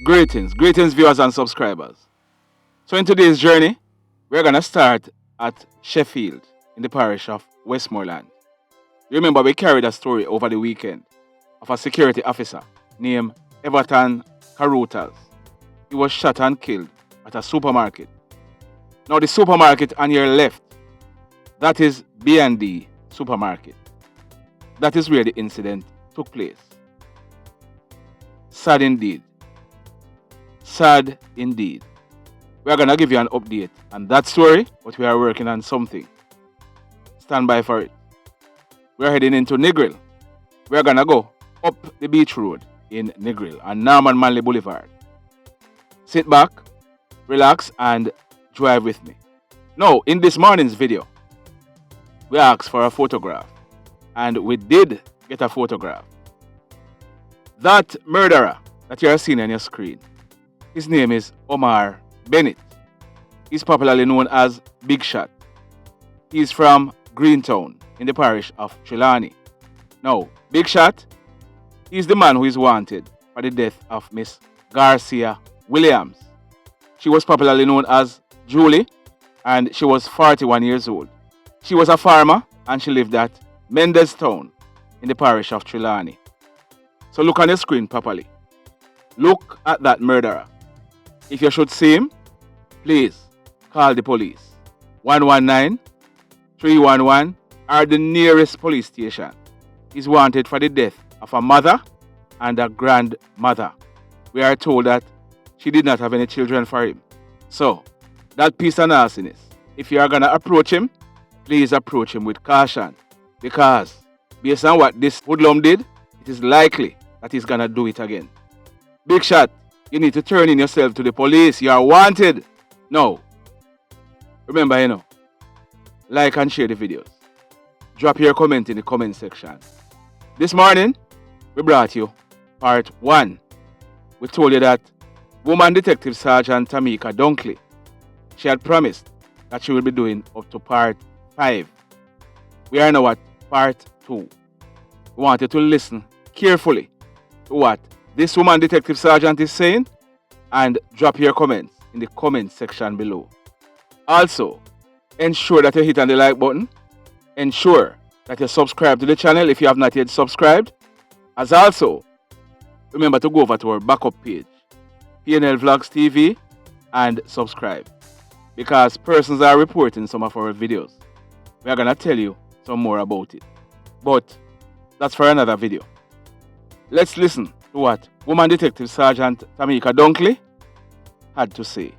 Greetings viewers and subscribers. So in today's journey, we're going to start at Sheffield in the parish of Westmoreland. Remember, we carried a story over the weekend of a security officer named Everton Caruthers. He was shot and killed at a supermarket. Now the supermarket on your left, that is B&D supermarket. That is where the incident took place. Sad indeed. Sad indeed. We are going to give you an update on that story, but we are working on something. Stand by for it. We are heading into Negril. We are going to go up the beach road in Negril on Norman Manley Boulevard. Sit back, relax, and drive with me. Now, in this morning's video, we asked for a photograph, and we did get a photograph. That murderer that you are seeing on your screen, his name is Omar Bennett. He's popularly known as Big Shot. He's from Greentown in the parish of Trelawney. Now, Big Shot, he's the man who is wanted for the death of Miss Garcia Williams. She was popularly known as Julie, and she was 41 years old. She was a farmer, and she lived at Mendestown in the parish of Trelawney. So look on the screen properly. Look at that murderer. If you should see him, please call the police. 119 311 or the nearest police station. He's wanted for the death of a mother and a grandmother. We are told that she did not have any children for him. So, that piece of nastiness, if you are going to approach him, please approach him with caution. Because, based on what this hoodlum did, it is likely that he's going to do it again. Big Shot, you need to turn in yourself to the police. You are wanted. No. Remember, like and share the videos. Drop your comment in the comment section. This morning, we brought you part 1. We told you that woman detective Sergeant Tamica Dunkley, she had promised that she will be doing up to part 5. We are now at part 2. We want you to listen carefully to what this woman detective sergeant is saying and drop your comments in the comment section below. Also, ensure that you hit on the like button. Ensure that you subscribe to the channel if you have not yet subscribed. As also, remember to go over to our backup page, PNL Vlogs TV, and subscribe. Because persons are reporting some of our videos. We are going to tell you some more about it. But that's for another video. Let's listen to what Woman Detective Sergeant Tamica Dunkley had to say.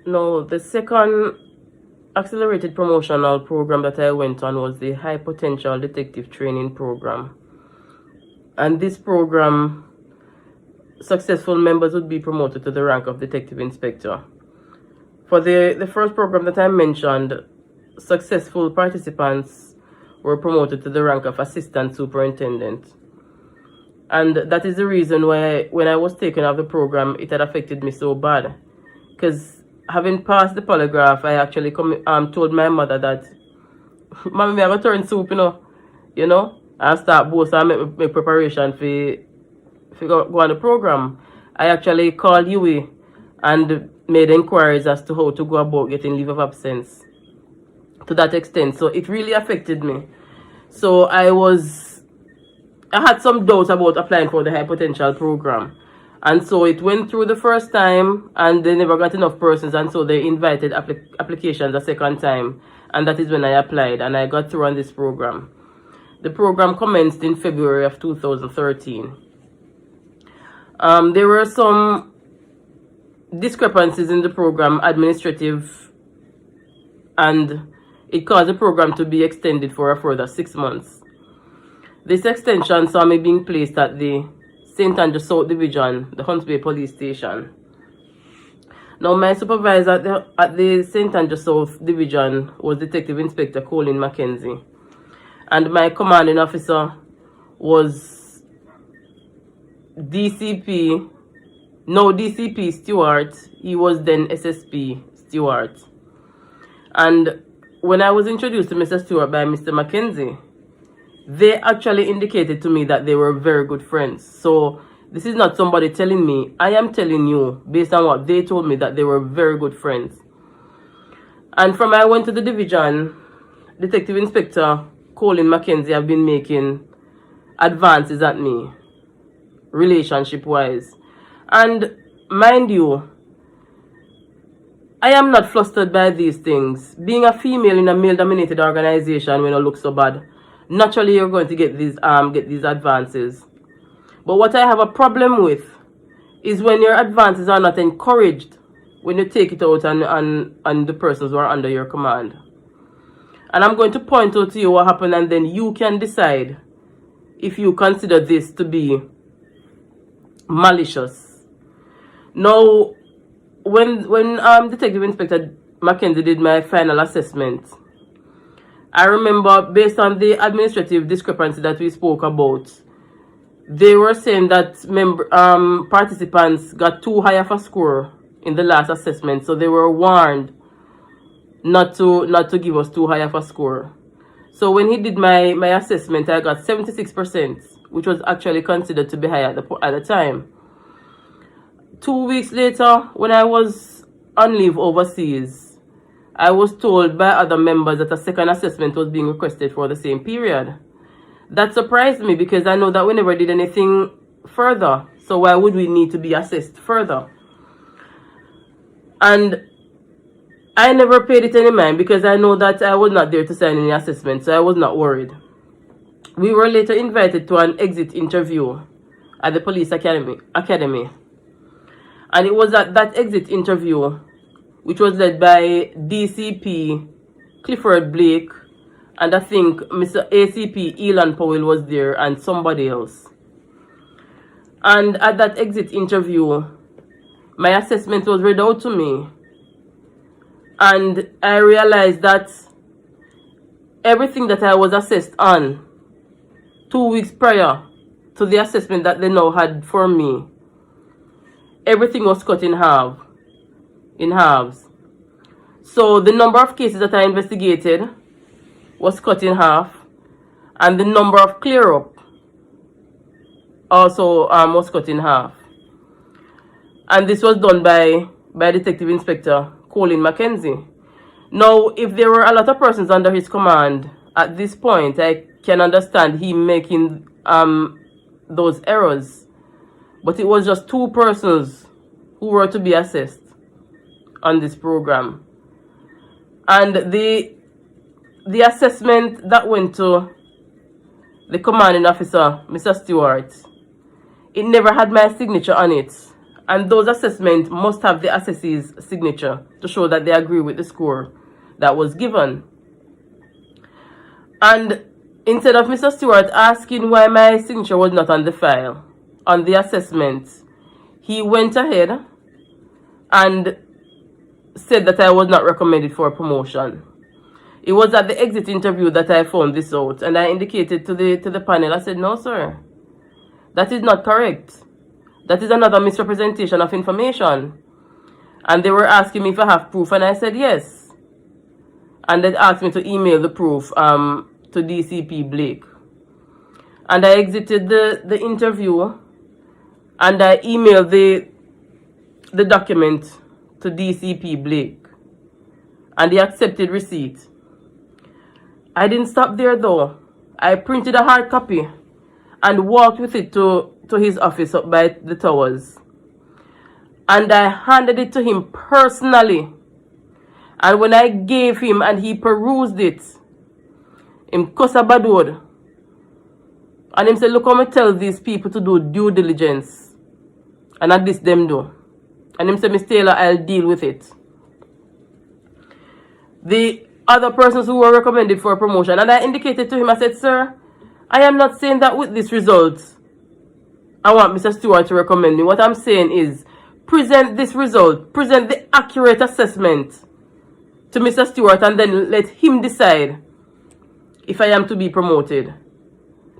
No, the second accelerated promotional program that I went on was the High Potential Detective Training Program. And this program, successful members would be promoted to the rank of Detective Inspector. For the first program that I mentioned, successful participants were promoted to the rank of Assistant Superintendent. And that is the reason why when I was taken off the program, it had affected me so bad. Because having passed the polygraph, I actually told my mother that, Mommy, I'm going to turn soup, and start both and make preparation for go on the program. I actually called Yui and made inquiries as to how to go about getting leave of absence to that extent. So it really affected me. So I had some doubts about applying for the high potential program. And so it went through the first time and they never got enough persons, and so they invited applications a second time, and that is when I applied and I got through on this program. The program commenced in February of 2013. There were some discrepancies in the program, administrative, and it caused the program to be extended for a further 6 months. This extension saw me being placed at the St. Andrew South Division, the Hunts Bay Police Station. Now, my supervisor at the St. Andrew South Division was Detective Inspector Colin Mackenzie. And my commanding officer was DCP Stewart. He was then SSP Stewart. And when I was introduced to Mr. Stewart by Mr. Mackenzie, they actually indicated to me that they were very good friends. So This is not somebody telling me. I am telling you based on what they told me, that they were very good friends. And from I went to the division, Detective Inspector Colin Mackenzie have been making advances at me, relationship-wise. And mind you, I am not flustered by these things. Being a female in a male-dominated organization when you look so bad, naturally you're going to get these advances. But what I have a problem with is when your advances are not encouraged, when you take it out on the persons who are under your command. And I'm going to point out to you what happened, and then you can decide if you consider this to be malicious. Now, when Detective Inspector Mackenzie did my final assessment, I remember, based on the administrative discrepancy that we spoke about, they were saying that participants got too high of a score in the last assessment, so they were warned not to give us too high of a score. So when he did my assessment, I got 76%, which was actually considered to be high at the time. 2 weeks later, when I was on leave overseas, I was told by other members that a second assessment was being requested for the same period. That surprised me, because I know that we never did anything further. So why would we need to be assessed further? And I never paid it any mind, because I know that I was not there to sign any assessment, so I was not worried. We were later invited to an exit interview at the police academy. And it was at that exit interview, which was led by DCP Clifford Blake, and I think Mr. ACP Elon Powell was there, and somebody else. And at that exit interview, my assessment was read out to me. And I realized that everything that I was assessed on 2 weeks prior to the assessment that they now had for me, everything was cut in halves. So the number of cases that I investigated was cut in half, and the number of clear-up also was cut in half. And this was done by Detective Inspector Colin Mackenzie. Now, if there were a lot of persons under his command at this point, I can understand him making those errors. But it was just 2 persons who were to be assessed on this program. And the assessment that went to the commanding officer, Mr. Stewart, it never had my signature on it. And those assessments must have the assessee's signature to show that they agree with the score that was given. And instead of Mr. Stewart asking why my signature was not on the file, on the assessment, he went ahead and said that I was not recommended for a promotion. It was at the exit interview that I found this out, and I indicated to the panel, I said, no, sir, that is not correct. That is another misrepresentation of information. And they were asking me if I have proof, and I said yes. And they asked me to email the proof to DCP Blake. And I exited the interview, and I emailed the document to DCP Blake, and he accepted receipt. I didn't stop there though. I printed a hard copy and walked with it to his office up by the towers, and I handed it to him personally. And when I gave him and he perused it, him cuss a bad word, and him said, look how me tell these people to do due diligence, and at this them do. And him said, Miss Taylor, I'll deal with it. The other persons who were recommended for a promotion, and I indicated to him, I said, sir, I am not saying that with this result I want Mr. Stewart to recommend me. What I'm saying is, present this result, present the accurate assessment to Mr. Stewart, and then let him decide if I am to be promoted.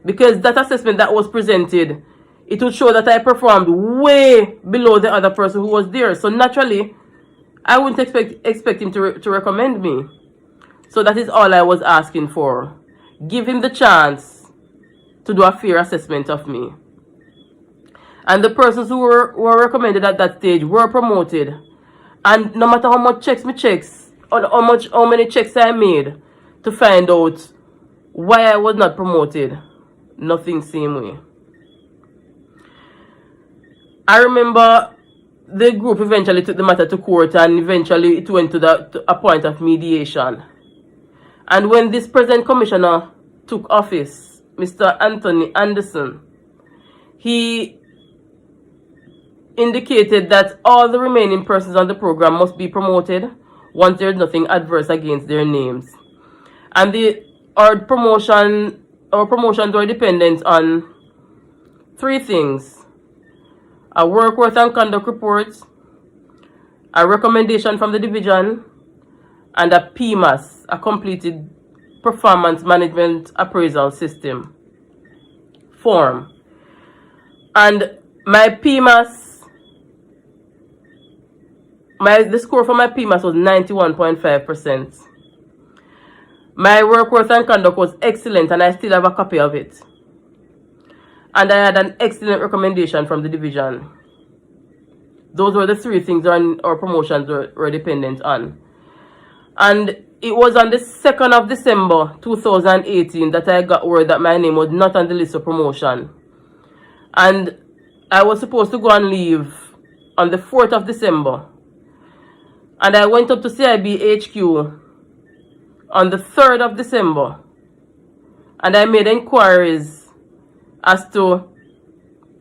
Because that assessment that was presented, it would show that I performed way below the other person who was there. So naturally, I wouldn't expect him to recommend me. So that is all I was asking for. Give him the chance to do a fair assessment of me. And the persons who were recommended at that stage were promoted. And no matter how much checks, or how many checks I made to find out why I was not promoted, nothing same way. I remember the group eventually took the matter to court, and eventually it went to a point of mediation. And when this present commissioner took office, Mr. Anthony Anderson, he indicated that all the remaining persons on the program must be promoted once there is nothing adverse against their names. And our promotions were dependent on 3 things: a work worth and conduct report, a recommendation from the division, and a PMAS, a completed performance management appraisal system form. And my PMAS, the score for my PMAS was 91.5%. My work worth and conduct was excellent, and I still have a copy of it. And I had an excellent recommendation from the division. Those were the 3 things our promotions were dependent on. And it was on the 2nd of December 2018 that I got word that my name was not on the list of promotion. And I was supposed to go on leave on the 4th of December. And I went up to CIB HQ on the 3rd of December. And I made inquiries as to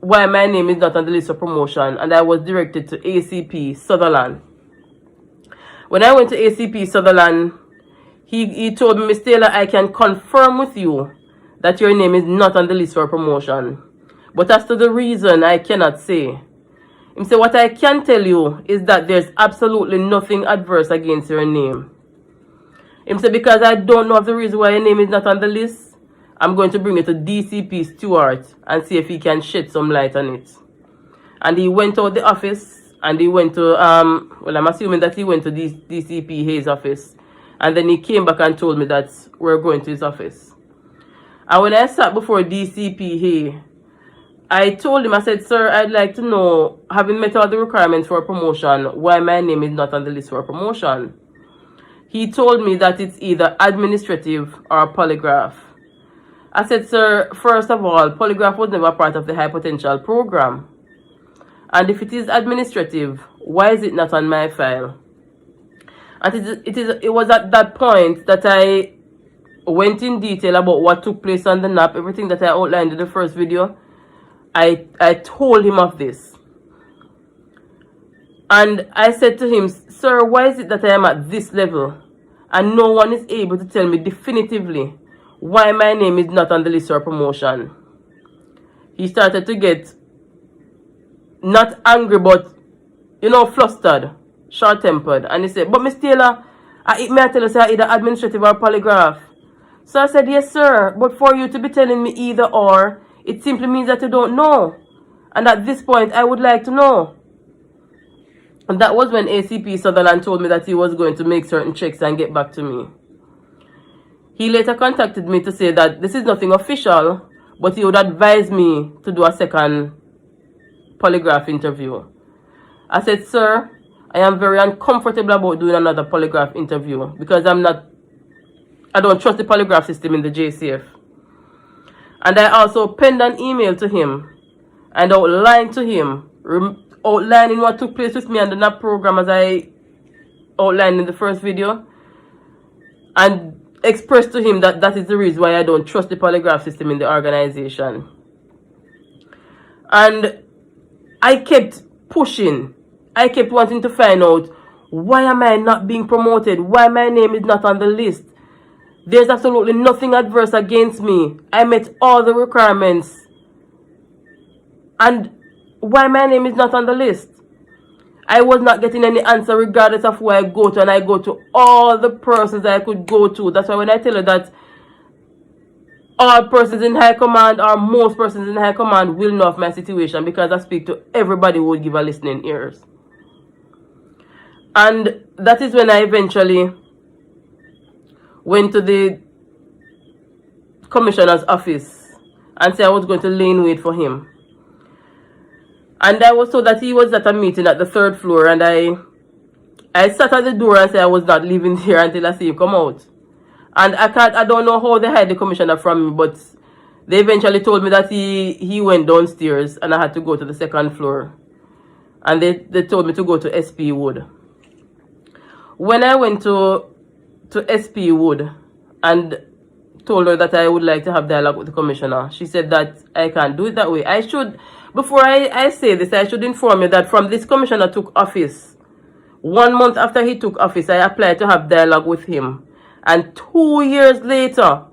why my name is not on the list of promotion. And I was directed to ACP Sutherland. When I went to ACP Sutherland, he told me, "Miss Taylor, I can confirm with you that your name is not on the list for promotion. But as to the reason, I cannot say." He said, "What I can tell you is that there's absolutely nothing adverse against your name." He said, "Because I don't know of the reason why your name is not on the list, I'm going to bring it to DCP Stewart and see if he can shed some light on it." And he went out the office, and he went to, well, I'm assuming that he went to DCP Hayes' office. And then he came back and told me that we're going to his office. And when I sat before DCP Hayes, I told him, I said, "Sir, I'd like to know, having met all the requirements for a promotion, why my name is not on the list for a promotion." He told me that it's either administrative or a polygraph. I said, "Sir, first of all, polygraph was never part of the high potential program. And if it is administrative, why is it not on my file?" And it was at that point that I went in detail about what took place on the NAP, everything that I outlined in the first video. I told him of this. And I said to him, "Sir, why is it that I am at this level and no one is able to tell me definitively why my name is not on the list for promotion?" He started to get not angry, but, flustered, short-tempered. And he said, "But Miss Taylor, may I tell you, say, either administrative or polygraph?" So I said, "Yes, sir, but for you to be telling me either or, it simply means that you don't know. And at this point, I would like to know." And that was when ACP Sutherland told me that he was going to make certain checks and get back to me. He later contacted me to say that this is nothing official, but he would advise me to do a second polygraph interview. I said, "Sir, I am very uncomfortable about doing another polygraph interview because I don't trust the polygraph system in the JCF." And I also penned an email to him and outlined to him, outlining what took place with me and the NAP program as I outlined in the first video, and expressed to him that that is the reason why I don't trust the polygraph system in the organization. And I kept pushing. I kept wanting to find out, why am I not being promoted? Why my name is not on the list? There's absolutely nothing adverse against me. I met all the requirements. And why my name is not on the list? I was not getting any answer regardless of where I go to. And I go to all the persons I could go to. That's why when I tell you that all persons in high command, or most persons in high command, will know of my situation, because I speak to everybody who would give a listening ears. And that is when I eventually went to the commissioner's office and said I was going to lay in wait for him. And I was told that he was at a meeting at the 3rd floor, and I sat at the door and said I was not leaving here until I see him come out. And I don't know how they hide the commissioner from me, but they eventually told me that he went downstairs and I had to go to the 2nd floor. And they told me to go to SP Wood. When I went to SP Wood and told her that I would like to have dialogue with the commissioner, she said that I can't do it that way. Before I say this, I should inform you that from this commissioner took office, 1 month after he took office, I applied to have dialogue with him. And 2 years later,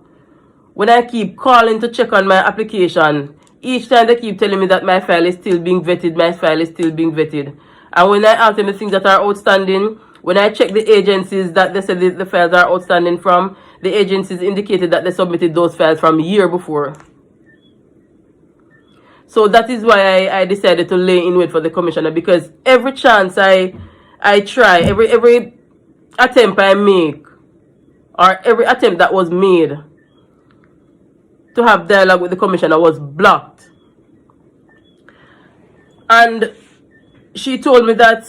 when I keep calling to check on my application, each time they keep telling me that my file is still being vetted, my file is still being vetted. And when I ask them the things that are outstanding, when I check the agencies that they said the files are outstanding from, the agencies indicated that they submitted those files from a year before. So that is why I decided to lay in wait for the commissioner, because every chance I try, every attempt I make, or every attempt that was made to have dialogue with the commissioner was blocked. And she told me that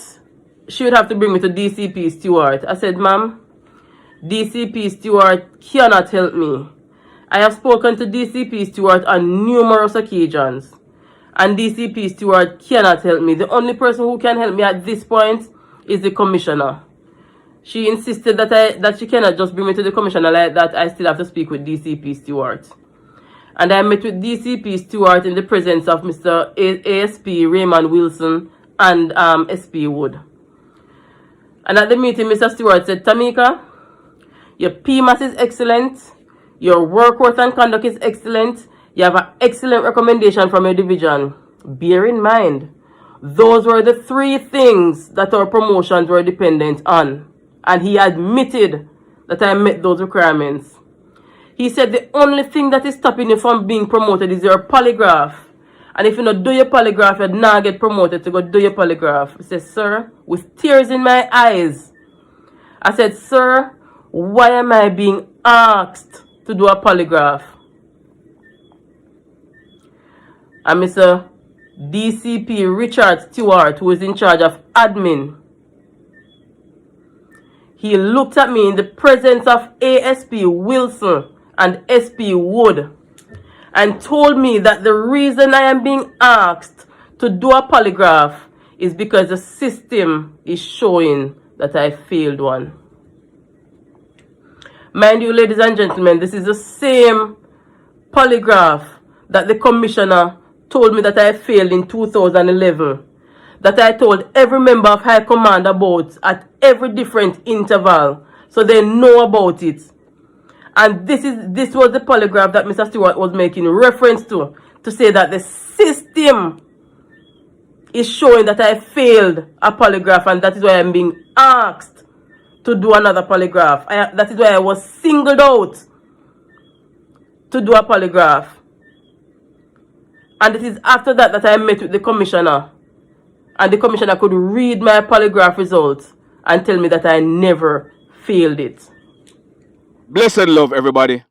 she would have to bring me to DCP Stewart. I said, ma'am, DCP Stewart cannot help me. I have spoken to DCP Stewart on numerous occasions, and DCP Stewart cannot help me. The only person who can help me at this point is the commissioner. She insisted that she cannot just bring me to the commissioner like that. I still have to speak with DCP Stewart. And I met with DCP Stewart in the presence of Mr. ASP Raymond Wilson and SP Wood. And at the meeting, Mr. Stewart said, Tamica, your PMAS is excellent. Your work worth and conduct is excellent. You have an excellent recommendation from your division. Bear in mind, those were the 3 things that our promotions were dependent on. And he admitted that I met those requirements. He said the only thing that is stopping you from being promoted is your polygraph. And if you don't do your polygraph, you'd not get promoted to go do your polygraph. He said, sir, with tears in my eyes, I said, sir, why am I being asked to do a polygraph? And Mr. DCP Richard Stewart, who is in charge of admin, he looked at me in the presence of ASP Wilson and SP Wood and told me that the reason I am being asked to do a polygraph is because the system is showing that I failed one. Mind you, ladies and gentlemen, this is the same polygraph that the commissioner told me that I failed in 2011. That I told every member of High Command about at every different interval, so they know about it. And this was the polygraph that Mr. Stewart was making reference to say that the system is showing that I failed a polygraph, and that is why I'm being asked to do another polygraph. That is why I was singled out to do a polygraph. And it is after that that I met with the commissioner. And the commissioner could read my polygraph results and tell me that I never failed it. Blessed love, everybody.